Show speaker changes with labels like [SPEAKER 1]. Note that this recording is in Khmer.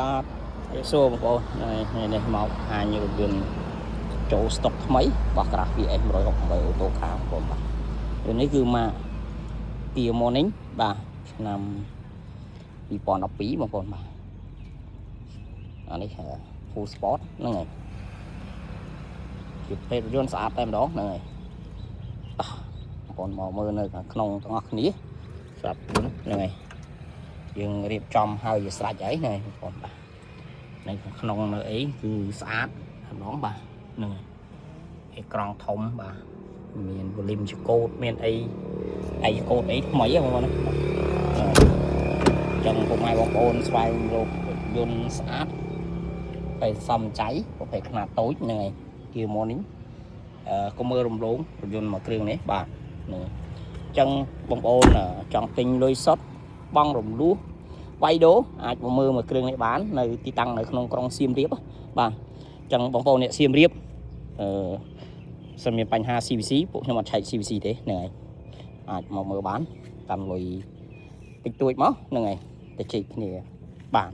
[SPEAKER 1] បាទសួរបងប្អូននេះមកហាញរថយន្តចូលស្តុកថ្មីរបស់ក្រាស់ VS 168អូតូខាបងប្អូនបាទនេះគឺមក Kia Morning បាទឆ្នាំ2012បងប្អូនបាទអានេះ Full Sport ហ្នឹងហើយជាប្រភេទរថយន្តស្អាតតែម្ដងហ្នឹងហើយបងប្អូនមកមើលនៅខាងក្នុងទាំងអស់គ្នាស្រាប់ហ្នឹងហើយយើងរៀបចំហើយជាស្រេចហើយហ្នឹងហើយបងប្អូនបាទនៅក្នុងនៅអីគឺស្អាតម្ដងបាទហ្នឹងហើយអេក្រង់ធំបាទមាន volume ជាកូដមានអីកូដអីថ្មីហ្នឹងបងប្អូនចឹងពុកម៉ែបងប្អូនស្វែងរករថយន្តស្អាតតែសមចៃប្រភេទខ្នាតតូចហ្នឹងហើយ Kia Morning កុំមើលរំលងរថយន្តមួយគ្រឿងនេះបាទហ្នឹងចឹងបងប្អូនចង់ទិញលុយសុទ្ធបង់រំលោះវាយដូរអាចមកមើលមួយគ្រឿងនេះបាននៅទីតាំងនៅក្នុងក្រុងសៀមរាបបាទចឹងបងប្អូនអ្នកសៀមរាបសិនមានបញ្ហា CVC ពួកខ្ញុំអត់ឆែក CVC ទេហ្នឹងហើយអាចមកមើលបានតាមលុយតិចតួចមកហ្នឹងហើយទៅជិះគ្នាបាន